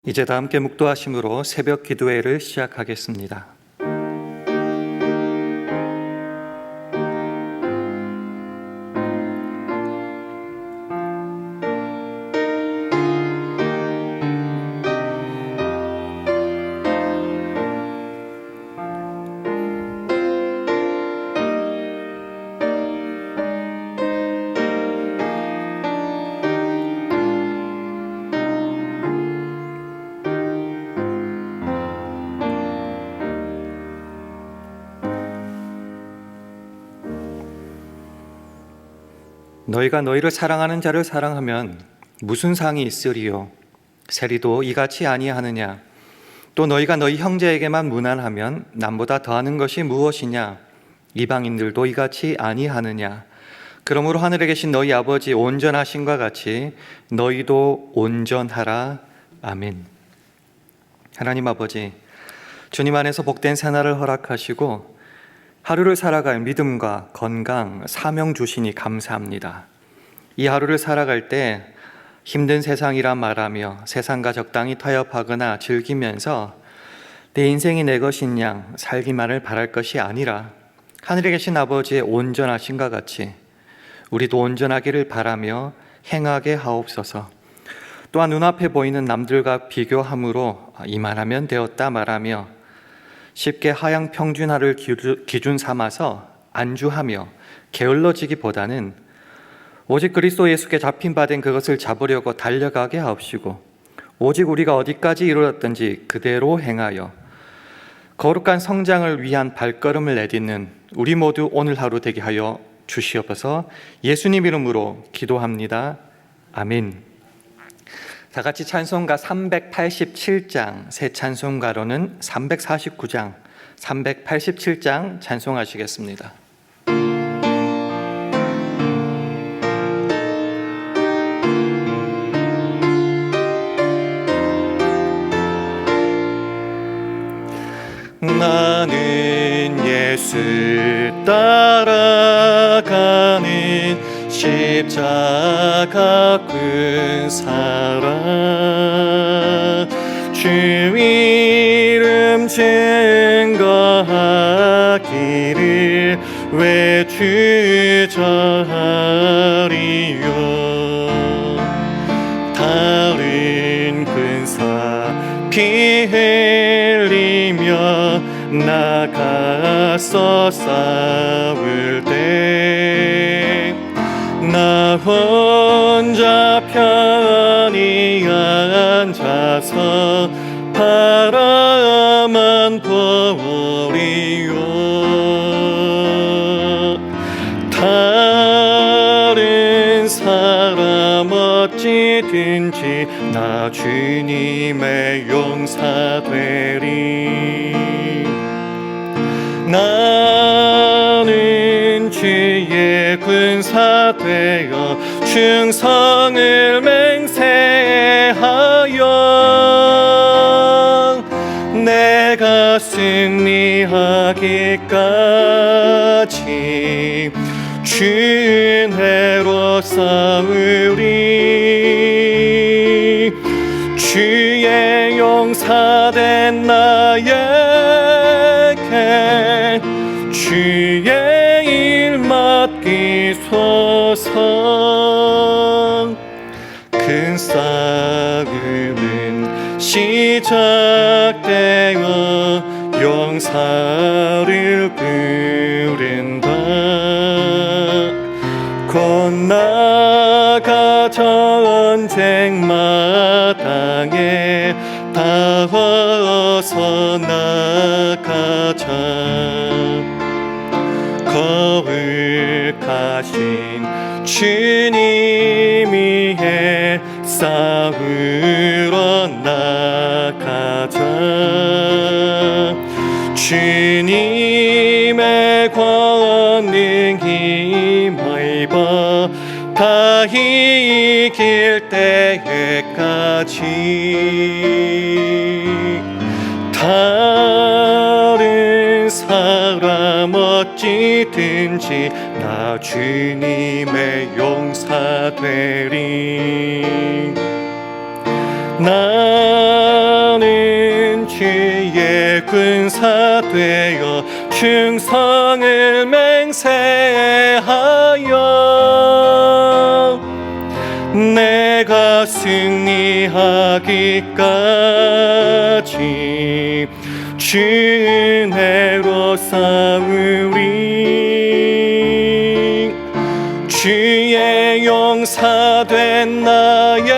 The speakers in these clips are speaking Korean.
이제 다 함께 묵도하심으로 새벽 기도회를 시작하겠습니다. 너희가 너희를 사랑하는 자를 사랑하면 무슨 상이 있으리요? 세리도 이같이 아니하느냐? 또 너희가 너희 형제에게만 무난하면 남보다 더하는 것이 무엇이냐? 이방인들도 이같이 아니하느냐? 그러므로 하늘에 계신 너희 아버지 온전하신과 같이 너희도 온전하라. 아멘. 하나님 아버지, 주님 안에서 복된 새날을 허락하시고 하루를 살아갈 믿음과 건강, 사명 주시니 감사합니다. 이 하루를 살아갈 때 힘든 세상이라 말하며 세상과 적당히 타협하거나 즐기면서 내 인생이 내 것인 양 살기만을 바랄 것이 아니라 하늘에 계신 아버지의 온전하심과 같이 우리도 온전하기를 바라며 행하게 하옵소서. 또한 눈앞에 보이는 남들과 비교함으로 이만하면 되었다 말하며 쉽게 하향 평준화를 기준 삼아서 안주하며 게을러지기보다는 오직 그리스도 예수께 잡힌 바 된 그것을 잡으려고 달려가게 하옵시고 오직 우리가 어디까지 이르렀든지 그대로 행하여 거룩한 성장을 위한 발걸음을 내딛는 우리 모두 오늘 하루 되게 하여 주시옵소서. 예수님 이름으로 기도합니다. 아멘. 다 같이 찬송가 387장, 새 찬송가로는 349장, 387장 찬송하시겠습니다. 나는 예수 따라가는 십자가 끈 사랑 주 이름 증거하기를 외주저하리요. 다른 근사 피 흘리며 나가서 싸울 때 나 혼자 편히 앉아서 바라만 보리요. 다른 사람 어찌든지 나 주님의 용사 되리. 나는 주의 군사 되어 충성을 맹세하여 내가 승리하기까지 준혜로 싸우리. 주의 용사된 나에게 주의 일 맡기소서. 큰 싸움은 시작되어 용사를 부른다. 곧 나가 전쟁 마당에 다워서 나가자. 거룩하신 주님이 해 싸우러 나가자. 주님의 권능 힘입어 다 이길 때까지. 다른 사람 어찌든지 나 주님의 용사 되리. 나 군사되어 충성을 맹세하여 내가 승리하기까지 주 은혜로 싸우리. 주의 용사된 나에게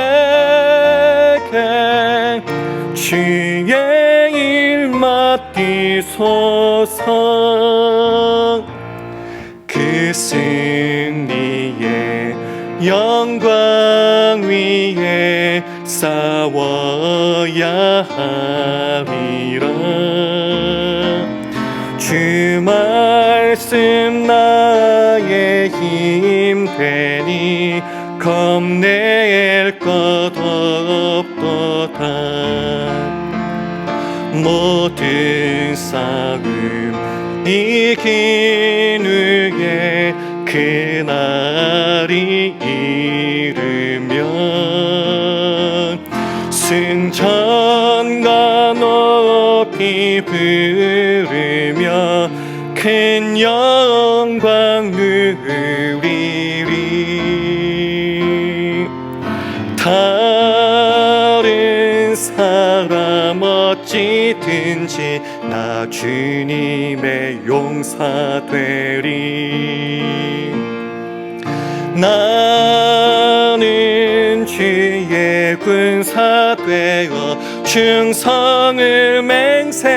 주의 일 맡기소서. 그 승리의 영광 위에 싸워야 하리라. 주 말씀 나의 힘 되니 겁낼 것 없도다. 모든 싸움 이긴 후에 그날이 이르면 승천과 높이 부르며 큰 영광 누리리. 다른 사람 어찌든지 나 주님의 용사 되리. 나는 주의 군사 되어 충성을 맹세하여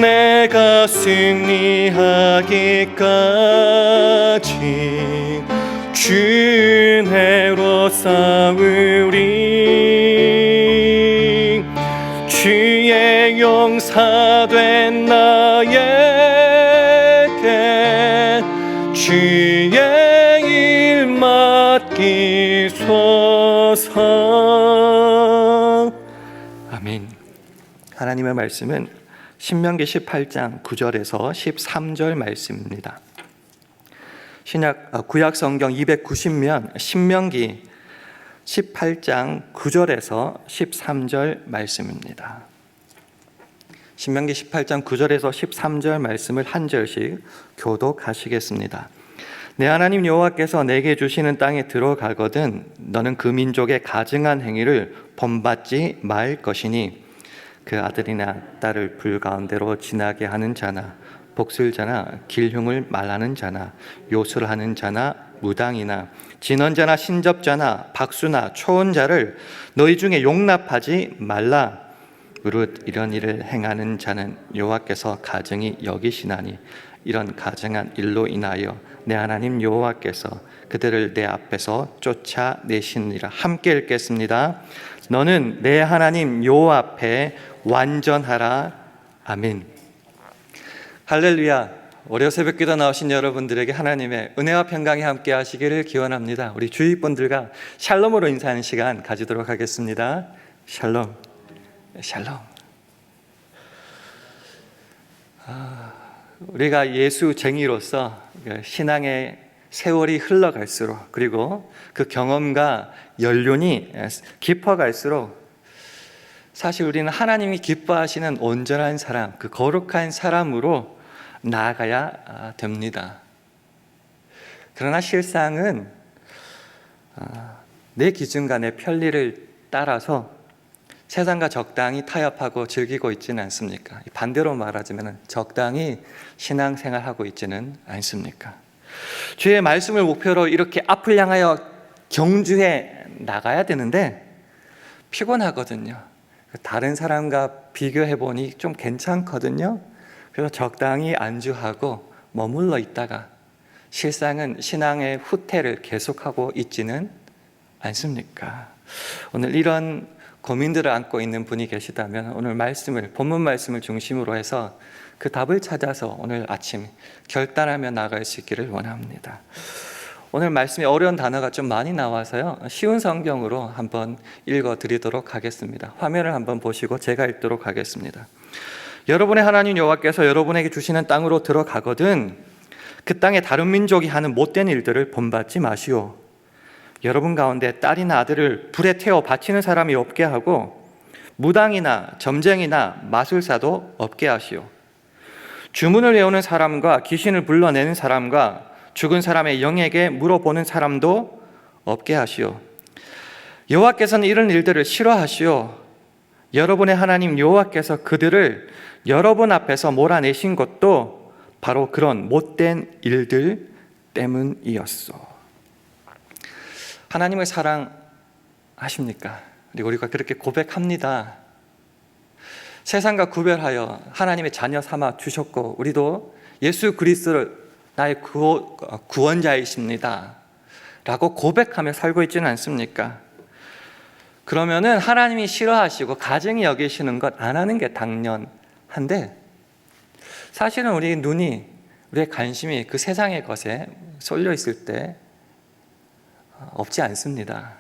내가 승리하기까지 주 은혜로 싸우리. 주의 용사된 나에게 주의 일 맡기소서. 아멘. 하나님의 말씀은 신명기 18장 9절에서 13절 말씀입니다. 구약 성경 290면 신명기 18장 9절에서 13절 말씀입니다. 신명기 18장 9절에서 13절 말씀을 한 절씩 교독하시겠습니다. 내 하나님 여호와께서 내게 주시는 땅에 들어가거든 너는 그 민족의 가증한 행위를 본받지 말 것이니 그 아들이나 딸을 불 가운데로 지나게 하는 자나 복술자나 길흉을 말하는 자나 요술하는 자나 무당이나 진언자나 신접자나 박수나 초혼자를 너희 중에 용납하지 말라. 무릇 이런 일을 행하는 자는 여호와께서 가증히 여기시나니 이런 가증한 일로 인하여 내 하나님 여호와께서 그들을 내 앞에서 쫓아내시느니라. 함께 읽겠습니다. 너는 내 하나님 여호와 앞에 완전하라. 아멘. 할렐루야. 월요 새벽기도 나오신 여러분들에게 하나님의 은혜와 평강이 함께 하시기를 기원합니다. 우리 주위 분들과 샬롬으로 인사하는 시간 가지도록 하겠습니다. 샬롬, 샬롬. 우리가 예수쟁이로서 신앙의 세월이 흘러갈수록 그리고 그 경험과 연륜이 깊어갈수록 사실 우리는 하나님이 기뻐하시는 온전한 사람, 그 거룩한 사람으로 나아가야 됩니다. 그러나 실상은 내 기준과 내 편리를 따라서 세상과 적당히 타협하고 즐기고 있지는 않습니까? 반대로 말하자면 적당히 신앙생활하고 있지는 않습니까? 주의 말씀을 목표로 이렇게 앞을 향하여 경주해 나가야 되는데 피곤하거든요. 다른 사람과 비교해보니 좀 괜찮거든요. 그래서 적당히 안주하고 머물러 있다가 실상은 신앙의 후퇴를 계속하고 있지는 않습니까? 오늘 이런 고민들을 안고 있는 분이 계시다면 오늘 본문 말씀을 중심으로 해서 그 답을 찾아서 오늘 아침 결단하며 나갈 수 있기를 원합니다. 오늘 말씀에 어려운 단어가 좀 많이 나와서요, 쉬운 성경으로 한번 읽어드리도록 하겠습니다. 화면을 한번 보시고 제가 읽도록 하겠습니다. 여러분의 하나님 여호와께서 여러분에게 주시는 땅으로 들어가거든 그 땅에 다른 민족이 하는 못된 일들을 본받지 마시오. 여러분 가운데 딸이나 아들을 불에 태워 바치는 사람이 없게 하고 무당이나 점쟁이나 마술사도 없게 하시오. 주문을 외우는 사람과 귀신을 불러내는 사람과 죽은 사람의 영에게 물어보는 사람도 없게 하시오. 여호와께서는 이런 일들을 싫어하시오. 여러분의 하나님 여호와께서 그들을 여러분 앞에서 몰아내신 것도 바로 그런 못된 일들 때문이었어. 하나님을 사랑하십니까? 그리고 우리가 그렇게 고백합니다. 세상과 구별하여 하나님의 자녀 삼아 주셨고 우리도 예수 그리스도를 나의 구원자이십니다 라고 고백하며 살고 있지는 않습니까? 그러면은 하나님이 싫어하시고 가증히 여기시는 것 안 하는 게 당연한데, 사실은 우리의 눈이, 우리의 관심이 그 세상의 것에 쏠려 있을 때 없지 않습니다.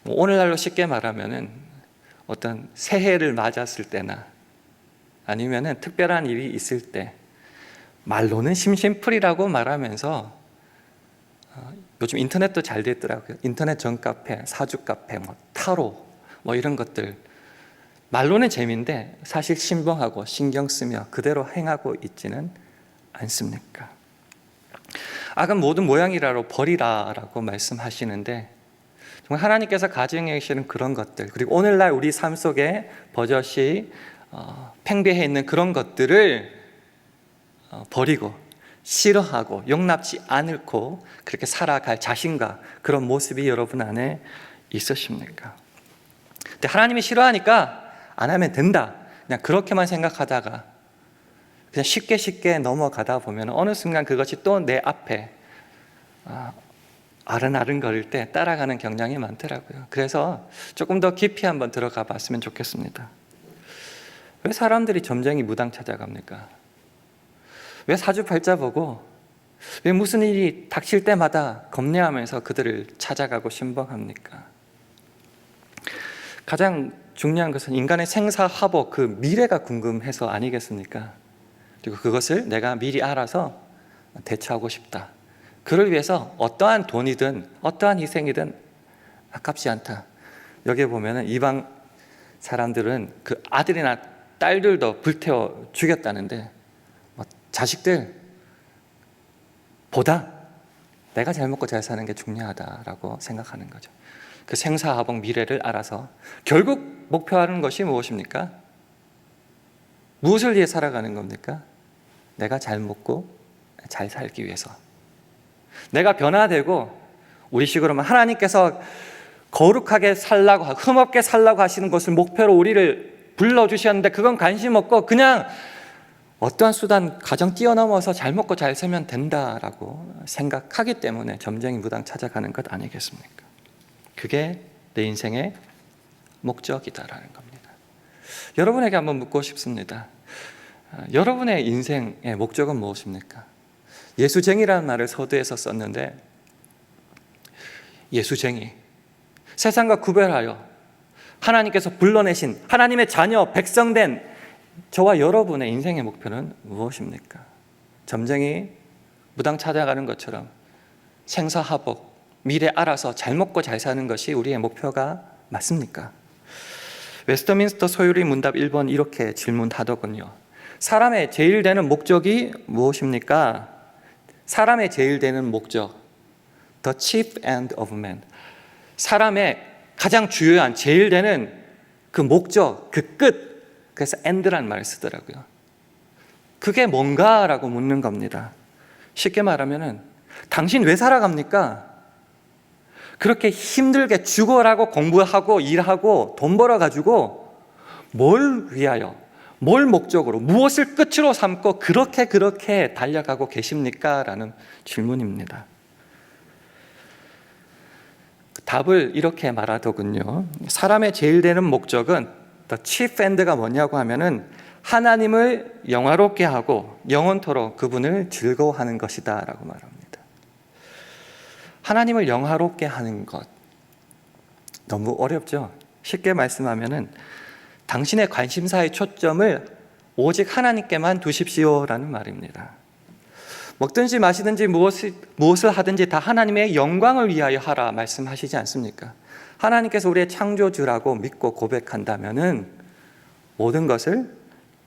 오늘날로 쉽게 말하면은 어떤 새해를 맞았을 때나 아니면은 특별한 일이 있을 때 말로는 심심풀이라고 말하면서 요즘 인터넷도 잘 됐더라고요. 인터넷 전카페, 사주카페, 타로 이런 것들 말로는 재미인데 사실 신봉하고 신경 쓰며 그대로 행하고 있지는 않습니까? 악은 모든 모양이라로 버리라라고 말씀하시는데, 정말 하나님께서 가정에 계시는 그런 것들, 그리고 오늘날 우리 삶 속에 버젓이 팽배해 있는 그런 것들을 버리고 싫어하고 용납지 않고 그렇게 살아갈 자신과 그런 모습이 여러분 안에 있으십니까? 근데 하나님이 싫어하니까 안 하면 된다, 그냥 그렇게만 생각하다가 그냥 쉽게 넘어가다 보면 어느 순간 그것이 또 내 앞에 아른아른거릴 때 따라가는 경향이 많더라고요. 그래서 조금 더 깊이 한번 들어가 봤으면 좋겠습니다. 왜 사람들이 점쟁이 무당 찾아갑니까? 왜 사주팔자 보고, 왜 무슨 일이 닥칠 때마다 겁내하면서 그들을 찾아가고 신봉합니까? 가장 중요한 것은 인간의 생사화복, 그 미래가 궁금해서 아니겠습니까? 그리고 그것을 내가 미리 알아서 대처하고 싶다. 그를 위해서 어떠한 돈이든 어떠한 희생이든 아깝지 않다. 여기에 보면 이방 사람들은 그 아들이나 딸들도 불태워 죽였다는데 자식들 보다 내가 잘 먹고 잘 사는 게 중요하다라고 생각하는 거죠. 그 생사화복 미래를 알아서 결국 목표하는 것이 무엇입니까? 무엇을 위해 살아가는 겁니까? 내가 잘 먹고 잘 살기 위해서, 내가 변화되고, 우리 식으로 면 하나님께서 거룩하게 살라고, 흠없게 살라고 하시는 것을 목표로 우리를 불러주셨는데 그건 관심 없고 그냥 어떠한 수단, 가정 뛰어넘어서 잘 먹고 잘 살면 된다라고 생각하기 때문에 점쟁이 무당 찾아가는 것 아니겠습니까? 그게 내 인생의 목적이다라는 겁니다. 여러분에게 한번 묻고 싶습니다. 여러분의 인생의 목적은 무엇입니까? 예수쟁이라는 말을 서두에서 썼는데, 예수쟁이, 세상과 구별하여 하나님께서 불러내신 하나님의 자녀, 백성된 저와 여러분의 인생의 목표는 무엇입니까? 점쟁이 무당 찾아가는 것처럼 생사화복, 미래 알아서 잘 먹고 잘 사는 것이 우리의 목표가 맞습니까? 웨스터민스터 소유리 문답 1번 이렇게 질문하더군요. 사람의 제일 되는 목적이 무엇입니까? 사람의 제일 되는 목적, The chief end of man, 사람의 가장 주요한 제일 되는 그 목적, 그 끝, 그래서 end라는 말을 쓰더라고요. 그게 뭔가라고 묻는 겁니다. 쉽게 말하면 당신 왜 살아갑니까? 그렇게 힘들게 죽어라고 공부하고 일하고 돈 벌어가지고 뭘 위하여, 뭘 목적으로, 무엇을 끝으로 삼고 그렇게 달려가고 계십니까? 라는 질문입니다. 답을 이렇게 말하더군요. 사람의 제일 되는 목적은 The chief end가 뭐냐고 하면은 하나님을 영화롭게 하고 영원토록 그분을 즐거워하는 것이다 라고 말합니다. 하나님을 영화롭게 하는 것, 너무 어렵죠? 쉽게 말씀하면은 당신의 관심사의 초점을 오직 하나님께만 두십시오라는 말입니다. 먹든지 마시든지 무엇을 하든지 다 하나님의 영광을 위하여 하라 말씀하시지 않습니까? 하나님께서 우리의 창조주라고 믿고 고백한다면은 모든 것을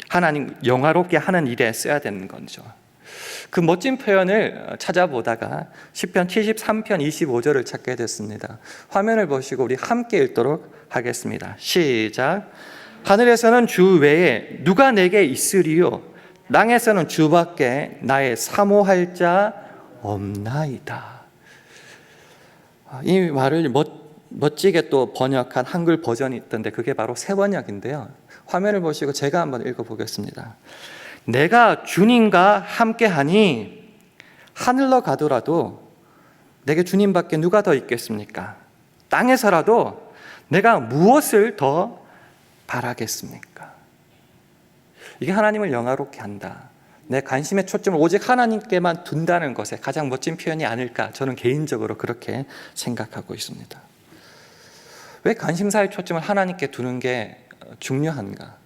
하나님 영화롭게 하는 일에 써야 되는 거죠. 그 멋진 표현을 찾아보다가 시편 73편 25절을 찾게 됐습니다. 화면을 보시고 우리 함께 읽도록 하겠습니다. 시작. 하늘에서는 주 외에 누가 내게 있으리요? 땅에서는 주밖에 나의 사모할 자 없나이다. 이 말을 멋지게 또 번역한 한글 버전이 있던데 그게 바로 새번역인데요. 화면을 보시고 제가 한번 읽어보겠습니다. 내가 주님과 함께하니 하늘로 가더라도 내게 주님밖에 누가 더 있겠습니까? 땅에서라도 내가 무엇을 더 바라겠습니까? 이게 하나님을 영화롭게 한다. 내 관심의 초점을 오직 하나님께만 둔다는 것에 가장 멋진 표현이 아닐까, 저는 개인적으로 그렇게 생각하고 있습니다. 왜 관심사의 초점을 하나님께 두는 게 중요한가?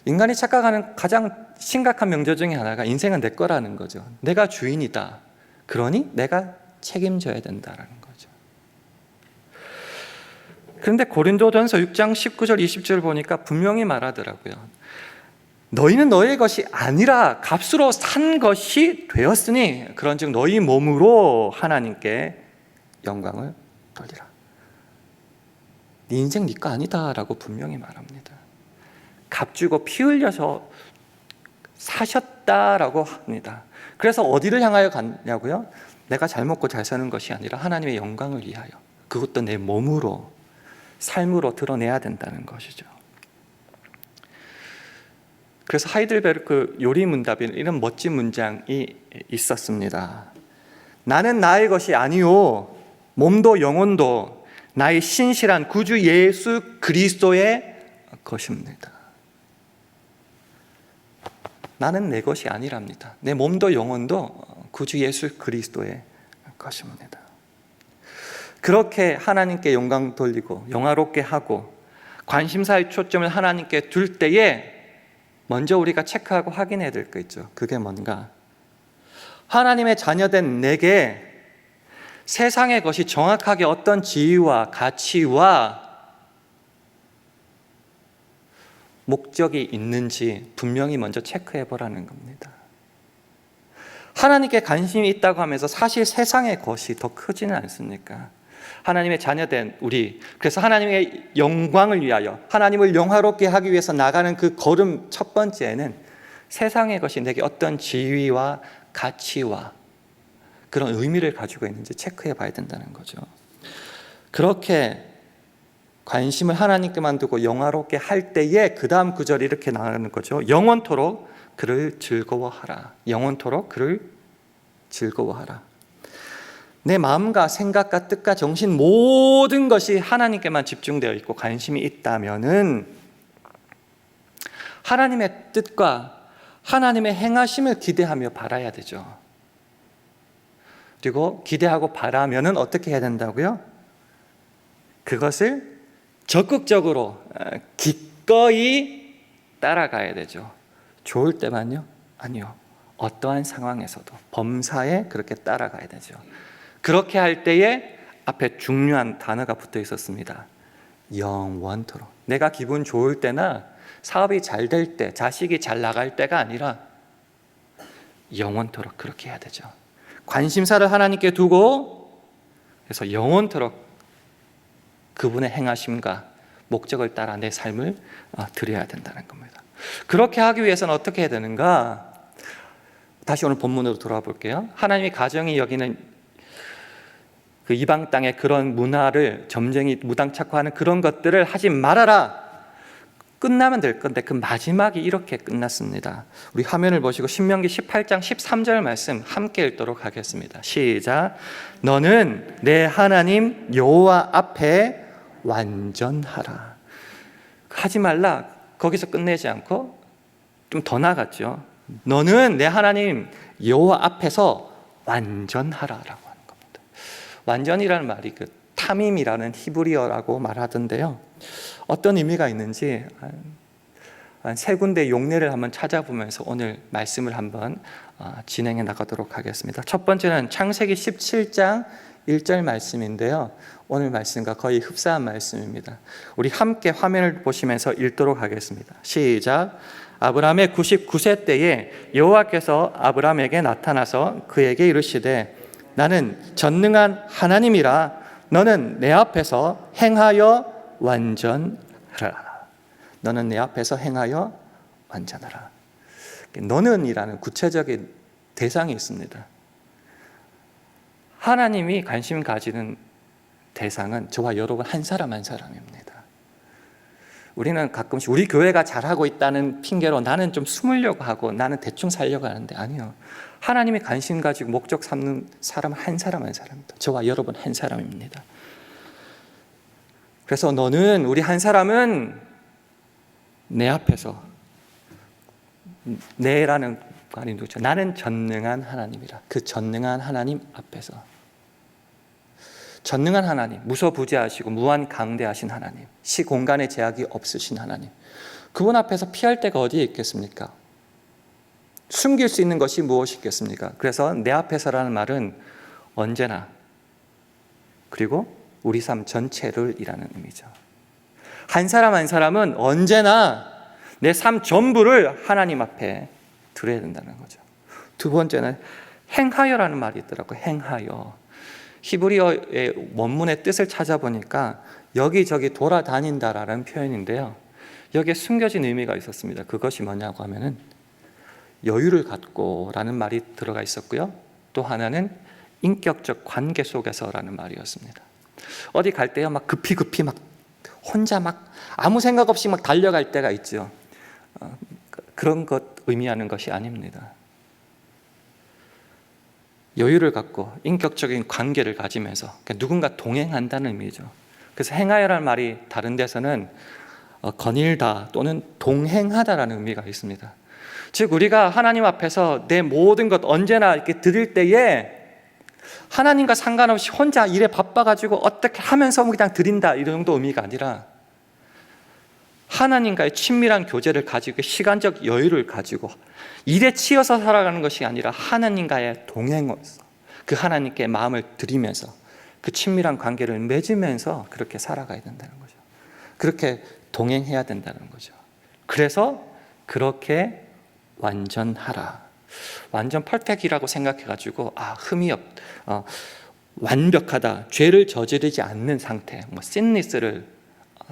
인간이 착각하는 가장 심각한 명제 중에 하나가 인생은 내 거라는 거죠. 내가 주인이다. 그러니 내가 책임져야 된다는 거죠. 그런데 고린도전서 6장 19절 20절 보니까 분명히 말하더라고요. 너희는 너희의 것이 아니라 값으로 산 것이 되었으니 그런즉 너희 몸으로 하나님께 영광을 돌리라. 네 인생 네 거 아니다라고 분명히 말합니다. 값 주고 피 흘려서 사셨다라고 합니다. 그래서 어디를 향하여 갔냐고요? 내가 잘 먹고 잘 사는 것이 아니라 하나님의 영광을 위하여, 그것도 내 몸으로, 삶으로 드러내야 된다는 것이죠. 그래서 하이델베르크 요리문답에 이런 멋진 문장이 있었습니다. 나는 나의 것이 아니요 몸도 영혼도 나의 신실한 구주 예수 그리스도의 것입니다. 나는 내 것이 아니랍니다. 내 몸도 영혼도 구주 예수 그리스도의 것입니다. 그렇게 하나님께 영광 돌리고 영화롭게 하고 관심사의 초점을 하나님께 둘 때에 먼저 우리가 체크하고 확인해야 될 거 있죠. 그게 뭔가? 하나님의 자녀된 내게 세상의 것이 정확하게 어떤 지위와 가치와 목적이 있는지 분명히 먼저 체크해 보라는 겁니다. 하나님께 관심이 있다고 하면서 사실 세상의 것이 더 크지는 않습니까? 하나님의 자녀된 우리, 그래서 하나님의 영광을 위하여 하나님을 영화롭게 하기 위해서 나가는 그 걸음 첫 번째는 세상의 것이 내게 어떤 지위와 가치와 그런 의미를 가지고 있는지 체크해 봐야 된다는 거죠. 그렇게 관심을 하나님께만 두고 영화롭게 할 때에 그 다음 구절이 이렇게 나가는 거죠. 영원토록 그를 즐거워하라. 영원토록 그를 즐거워하라. 내 마음과 생각과 뜻과 정신 모든 것이 하나님께만 집중되어 있고 관심이 있다면은 하나님의 뜻과 하나님의 행하심을 기대하며 바라야 되죠. 그리고 기대하고 바라면은 어떻게 해야 된다고요? 그것을 적극적으로 기꺼이 따라가야 되죠. 좋을 때만요? 아니요. 어떠한 상황에서도 범사에 그렇게 따라가야 되죠. 그렇게 할 때에 앞에 중요한 단어가 붙어 있었습니다. 영원토록. 내가 기분 좋을 때나 사업이 잘 될 때, 자식이 잘 나갈 때가 아니라 영원토록 그렇게 해야 되죠. 관심사를 하나님께 두고 그래서 영원토록 그분의 행하심과 목적을 따라 내 삶을 드려야 된다는 겁니다. 그렇게 하기 위해서는 어떻게 해야 되는가? 다시 오늘 본문으로 돌아와 볼게요. 하나님의 가정이 여기는 그 이방 땅의 그런 문화를 점쟁이 무당 착화하는 그런 것들을 하지 말아라. 끝나면 될 건데 그 마지막이 이렇게 끝났습니다. 우리 화면을 보시고 신명기 18장 13절 말씀 함께 읽도록 하겠습니다. 시작. 너는 내 하나님 여호와 앞에 완전하라. 하지 말라. 거기서 끝내지 않고 좀 더 나갔죠. 너는 내 하나님 여호와 앞에서 완전하라라고 하는 겁니다. 완전이라는 말이 그 타밈이라는 히브리어라고 말하던데요. 어떤 의미가 있는지 한 세 군데 용례를 한번 찾아보면서 오늘 말씀을 한번 진행해 나가도록 하겠습니다. 첫 번째는 창세기 17장 1절 말씀인데요. 오늘 말씀과 거의 흡사한 말씀입니다. 우리 함께 화면을 보시면서 읽도록 하겠습니다. 시작. 아브라함의 99세 때에 여호와께서 아브라함에게 나타나서 그에게 이르시되 나는 전능한 하나님이라 너는 내 앞에서 행하여 완전하라. 너는 내 앞에서 행하여 완전하라. 너는이라는 구체적인 대상이 있습니다. 하나님이 관심 가지는 대상은 저와 여러분 한 사람 한 사람입니다. 우리는 가끔씩 우리 교회가 잘하고 있다는 핑계로 나는 좀 숨으려고 하고 나는 대충 살려고 하는데 아니요. 하나님이 관심 가지고 목적 삼는 사람 한 사람 한 사람입니다. 저와 여러분 한 사람입니다. 그래서 너는 우리 한 사람은 내 앞에서 내라는 말이 누구죠? 나는 전능한 하나님이라. 그 전능한 하나님 앞에서 전능한 하나님, 무소부재하시고 무한 강대하신 하나님, 시공간의 제약이 없으신 하나님, 그분 앞에서 피할 데가 어디에 있겠습니까? 숨길 수 있는 것이 무엇이 있겠습니까? 그래서 내 앞에서라는 말은 언제나 그리고 우리 삶 전체를 이라는 의미죠. 한 사람 한 사람은 언제나 내 삶 전부를 하나님 앞에 드려야 된다는 거죠. 두 번째는 행하여라는 말이 있더라고요. 행하여. 히브리어의 원문의 뜻을 찾아보니까 여기저기 돌아다닌다라는 표현인데요. 여기에 숨겨진 의미가 있었습니다. 그것이 뭐냐고 하면은 여유를 갖고라는 말이 들어가 있었고요. 또 하나는 인격적 관계 속에서라는 말이었습니다. 어디 갈 때요, 막 급히 막 혼자 막 아무 생각 없이 막 달려갈 때가 있죠. 그런 것 의미하는 것이 아닙니다. 여유를 갖고 인격적인 관계를 가지면서 그러니까 누군가 동행한다는 의미죠. 그래서 행하여라는 말이 다른 데서는 거닐다 또는 동행하다라는 의미가 있습니다. 즉 우리가 하나님 앞에서 내 모든 것 언제나 이렇게 드릴 때에 하나님과 상관없이 혼자 일에 바빠가지고 어떻게 하면서 그냥 드린다 이런 정도 의미가 아니라 하나님과의 친밀한 교제를 가지고 시간적 여유를 가지고 일에 치여서 살아가는 것이 아니라 하나님과의 동행으로서 그 하나님께 마음을 드리면서 그 친밀한 관계를 맺으면서 그렇게 살아가야 된다는 거죠. 그렇게 동행해야 된다는 거죠. 그래서 그렇게 완전하라. 완전 퍼펙트라고 생각해가지고 완벽하다, 죄를 저지르지 않는 상태, sinless를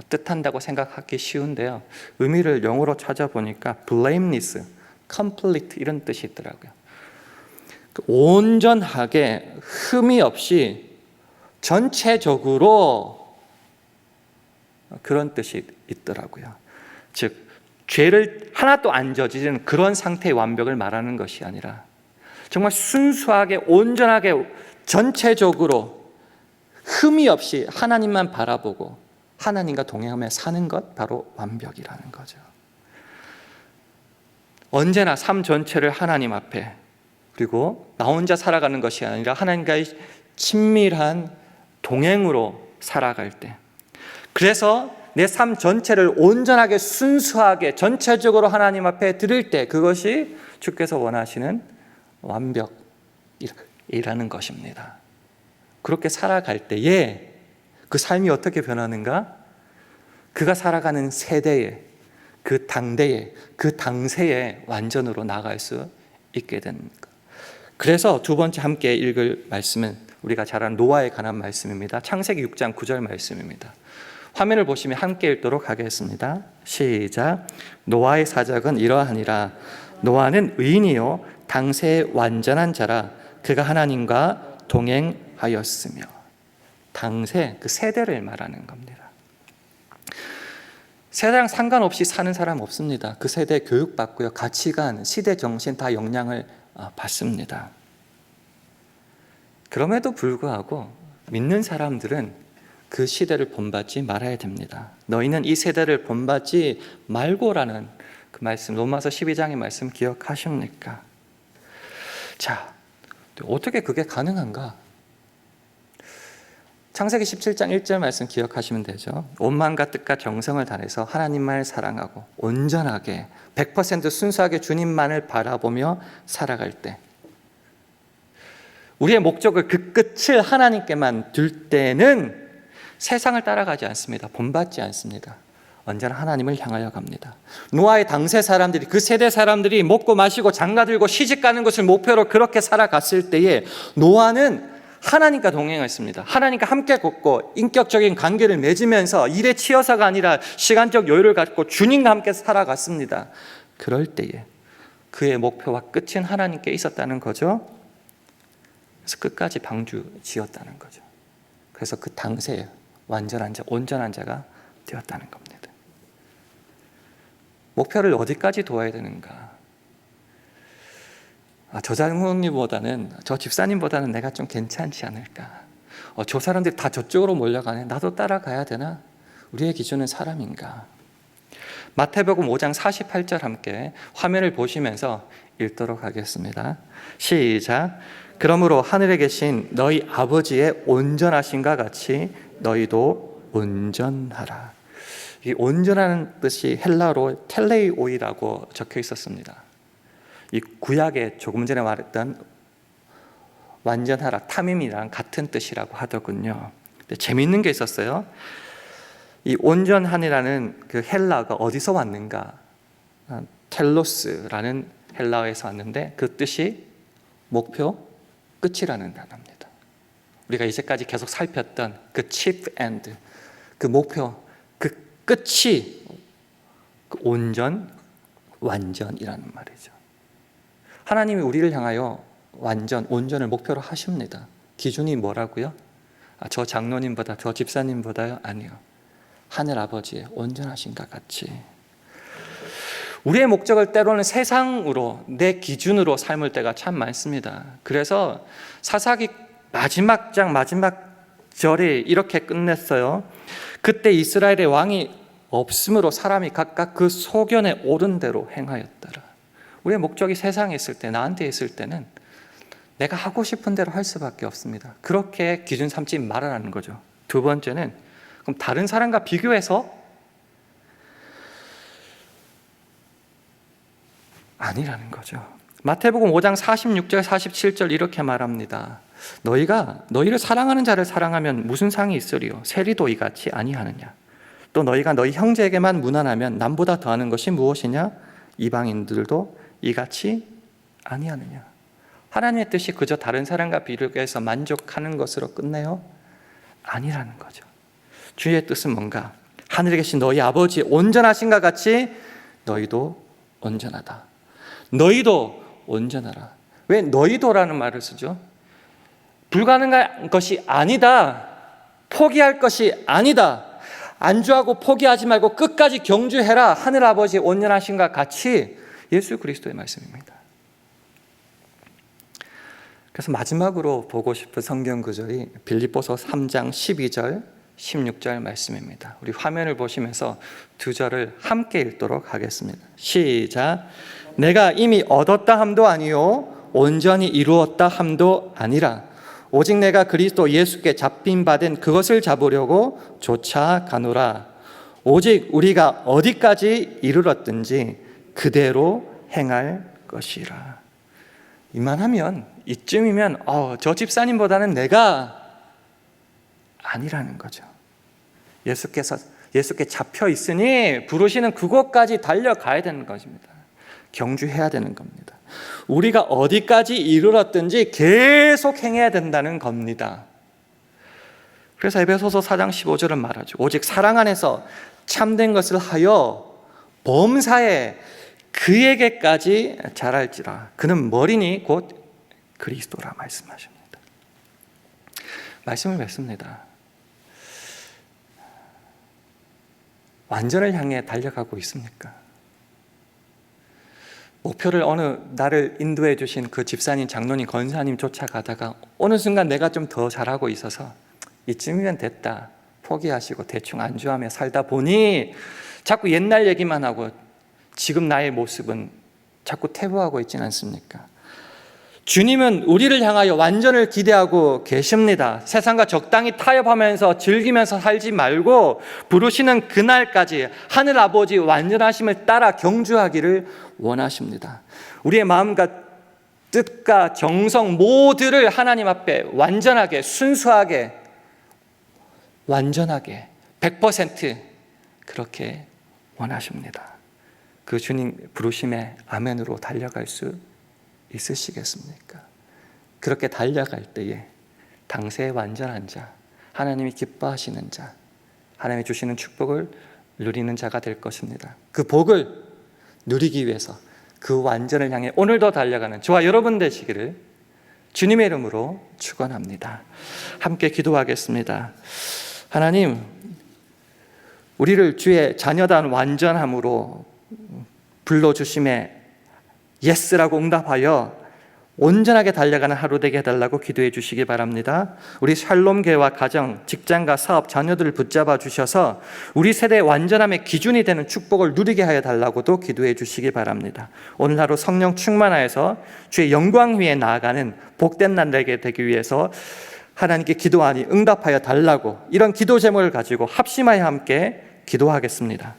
뜻한다고 생각하기 쉬운데요. 의미를 영어로 찾아보니까 blameless, complete 이런 뜻이 있더라고요. 온전하게 흠이 없이 전체적으로 그런 뜻이 있더라고요. 즉 죄를 하나도 안 저지르는 그런 상태의 완벽을 말하는 것이 아니라 정말 순수하게 온전하게 전체적으로 흠이 없이 하나님만 바라보고 하나님과 동행하며 사는 것 바로 완벽이라는 거죠. 언제나 삶 전체를 하나님 앞에 그리고 나 혼자 살아가는 것이 아니라 하나님과의 친밀한 동행으로 살아갈 때 그래서 내 삶 전체를 온전하게 순수하게 전체적으로 하나님 앞에 드릴 때 그것이 주께서 원하시는 완벽이라는 것입니다. 그렇게 살아갈 때에 그 삶이 어떻게 변하는가? 그가 살아가는 세대에, 그 당대에, 그 당세에 완전으로 나갈 수 있게 됩니다. 그래서 두 번째 함께 읽을 말씀은 우리가 잘 아는 노아에 관한 말씀입니다. 창세기 6장 9절 말씀입니다. 화면을 보시면 함께 읽도록 하겠습니다. 시작. 노아의 사적은 이러하니라. 노아는 의인이요 당세의 완전한 자라. 그가 하나님과 동행하였으며. 당세, 그 세대를 말하는 겁니다. 세대랑 상관없이 사는 사람 없습니다. 그 세대 교육받고요. 가치관, 시대 정신 다 영향을 받습니다. 그럼에도 불구하고 믿는 사람들은 그 시대를 본받지 말아야 됩니다. 너희는 이 세대를 본받지 말고라는 그 말씀, 로마서 12장의 말씀 기억하십니까? 자, 어떻게 그게 가능한가? 창세기 17장 1절 말씀 기억하시면 되죠. 온 마음과 뜻과 정성을 다해서 하나님만을 사랑하고 온전하게 100% 순수하게 주님만을 바라보며 살아갈 때 우리의 목적을 그 끝을 하나님께만 둘 때는 세상을 따라가지 않습니다. 본받지 않습니다. 언제나 하나님을 향하여 갑니다. 노아의 당세 사람들이, 그 세대 사람들이 먹고 마시고 장가들고 시집가는 것을 목표로 그렇게 살아갔을 때에 노아는 하나님과 동행했습니다. 하나님과 함께 걷고 인격적인 관계를 맺으면서 일에 치여서가 아니라 시간적 여유를 갖고 주님과 함께 살아갔습니다. 그럴 때에 그의 목표와 끝은 하나님께 있었다는 거죠. 그래서 끝까지 방주 지었다는 거죠. 그래서 그 당시에 완전한 자, 온전한 자가 되었다는 겁니다. 목표를 어디까지 둬야 되는가? 저 장로님보다는, 저 집사님보다는 내가 좀 괜찮지 않을까? 저 사람들이 다 저쪽으로 몰려가네. 나도 따라가야 되나? 우리의 기준은 사람인가? 마태복음 5장 48절 함께 화면을 보시면서 읽도록 하겠습니다. 시작. 그러므로 하늘에 계신 너희 아버지의 온전하심과 같이 너희도 온전하라. 이 온전하는 뜻이 헬라어로 텔레이오이라고 적혀 있었습니다. 이 구약에 조금 전에 말했던 완전하라, 탐임이랑 같은 뜻이라고 하더군요. 근데 재미있는 게 있었어요. 이 온전한이라는 그 헬라어가 어디서 왔는가? 텔로스라는 헬라어에서 왔는데 그 뜻이 목표, 끝이라는 단어입니다. 우리가 이제까지 계속 살폈던 그 chief end, 그 목표, 그 끝이 그 온전, 완전이라는 말이죠. 하나님이 우리를 향하여 완전, 온전을 목표로 하십니다. 기준이 뭐라고요? 저 장로님보다, 저 집사님보다요? 아니요. 하늘 아버지의 온전하심과 같이. 우리의 목적을 때로는 세상으로, 내 기준으로 삶을 때가 참 많습니다. 그래서 사사기 마지막 장 마지막 절이 이렇게 끝냈어요. 그때 이스라엘의 왕이 없으므로 사람이 각각 그 소견에 오른 대로 행하였더라. 우리의 목적이 세상에 있을 때, 나한테 있을 때는 내가 하고 싶은 대로 할 수밖에 없습니다. 그렇게 기준 삼지 말아라는 거죠. 두 번째는 그럼 다른 사람과 비교해서 아니라는 거죠. 마태복음 5장 46절 47절 이렇게 말합니다. 너희를 사랑하는 자를 사랑하면 무슨 상이 있으리요? 세리도 이같이 아니하느냐? 또 너희가 너희 형제에게만 무난하면 남보다 더하는 것이 무엇이냐? 이방인들도 이같이 아니하느냐? 하나님의 뜻이 그저 다른 사람과 비교해서 만족하는 것으로 끝내요? 아니라는 거죠. 주의 뜻은 뭔가? 하늘에 계신 너희 아버지 온전하신가 같이 너희도 온전하다. 너희도 온전하라. 왜 너희도라는 말을 쓰죠? 불가능한 것이 아니다. 포기할 것이 아니다. 안주하고 포기하지 말고 끝까지 경주해라. 하늘 아버지 온전하신가 같이 예수 그리스도의 말씀입니다. 그래서 마지막으로 보고 싶은 성경 구절이 빌립보서 3장 12절 16절 말씀입니다. 우리 화면을 보시면서 두 절을 함께 읽도록 하겠습니다. 시작. 내가 이미 얻었다 함도 아니요 온전히 이루었다 함도 아니라 오직 내가 그리스도 예수께 잡힌 바 된 그것을 잡으려고 쫓아가노라. 오직 우리가 어디까지 이르렀든지 그대로 행할 것이라. 이만하면, 이쯤이면 저 집사님보다는 내가 아니라는 거죠. 예수께 잡혀 있으니 부르시는 그곳까지 달려가야 되는 것입니다. 경주해야 되는 겁니다. 우리가 어디까지 이르렀든지 계속 행해야 된다는 겁니다. 그래서 에베소서 4장 15절은 말하죠. 오직 사랑 안에서 참된 것을 하여 범사에 그에게까지 자랄지라. 그는 머리니 곧 그리스도라 말씀하십니다. 말씀을 맺습니다. 완전을 향해 달려가고 있습니까? 목표를 나를 인도해 주신 그 집사님, 장로님, 권사님 쫓아가다가 어느 순간 내가 좀 더 잘하고 있어서 이쯤이면 됐다 포기하시고 대충 안주하며 살다 보니 자꾸 옛날 얘기만 하고 지금 나의 모습은 자꾸 퇴보하고 있지는 않습니까? 주님은 우리를 향하여 완전을 기대하고 계십니다. 세상과 적당히 타협하면서 즐기면서 살지 말고 부르시는 그날까지 하늘 아버지 완전하심을 따라 경주하기를 원하십니다. 우리의 마음과 뜻과 정성 모두를 하나님 앞에 완전하게, 순수하게, 완전하게 100% 그렇게 원하십니다. 그 주님 부르심에 아멘으로 달려갈 수 있으시겠습니까? 그렇게 달려갈 때에 당세의 완전한 자, 하나님이 기뻐하시는 자, 하나님이 주시는 축복을 누리는 자가 될 것입니다. 그 복을 누리기 위해서 그 완전을 향해 오늘도 달려가는 저와 여러분 되시기를 주님의 이름으로 축원합니다. 함께 기도하겠습니다. 하나님, 우리를 주의 자녀단 완전함으로 불러주심에 예스라고 응답하여 온전하게 달려가는 하루 되게 해달라고 기도해 주시기 바랍니다. 우리 샬롬교회와 가정, 직장과 사업, 자녀들을 붙잡아 주셔서 우리 세대의 완전함의 기준이 되는 축복을 누리게 하여 달라고도 기도해 주시기 바랍니다. 오늘 하루 성령 충만하여서 주의 영광 위에 나아가는 복된 날 되게 되기 위해서 하나님께 기도하니 응답하여 달라고, 이런 기도 제목을 가지고 합심하여 함께 기도하겠습니다.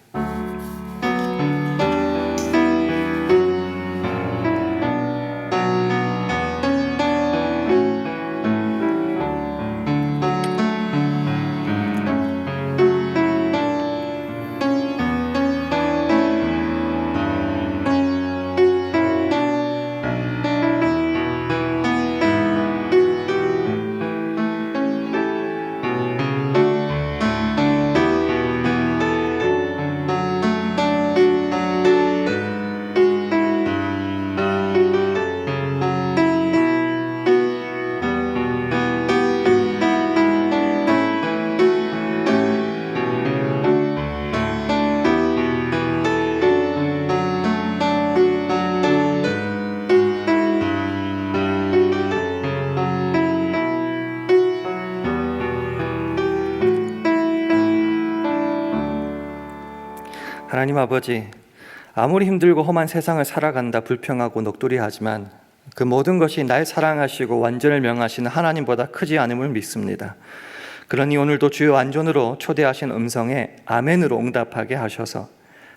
하나님 아버지, 아무리 힘들고 험한 세상을 살아간다 불평하고 녹두리하지만 그 모든 것이 날 사랑하시고 완전을 명하시는 하나님보다 크지 않음을 믿습니다. 그러니 오늘도 주의 완전으로 초대하신 음성에 아멘으로 응답하게 하셔서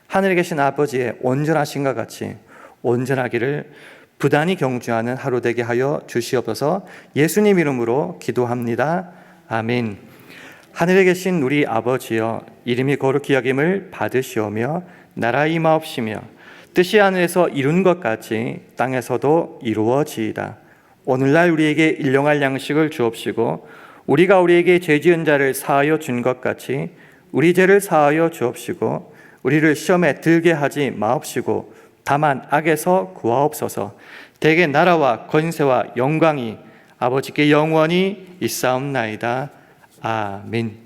하늘에 계신 아버지의 온전하신과 같이 온전하기를 부단히 경주하는 하루 되게 하여 주시옵소서. 예수님 이름으로 기도합니다. 아멘. 하늘에 계신 우리 아버지여, 이름이 거룩히 여김을 받으시오며 나라 임하옵시며 뜻이 하늘에서 이룬 것 같이 땅에서도 이루어지이다. 오늘날 우리에게 일용할 양식을 주옵시고 우리가 우리에게 죄 지은 자를 사하여 준 것 같이 우리 죄를 사하여 주옵시고 우리를 시험에 들게 하지 마옵시고 다만 악에서 구하옵소서. 대개 나라와 권세와 영광이 아버지께 영원히 있사옵나이다. 아멘.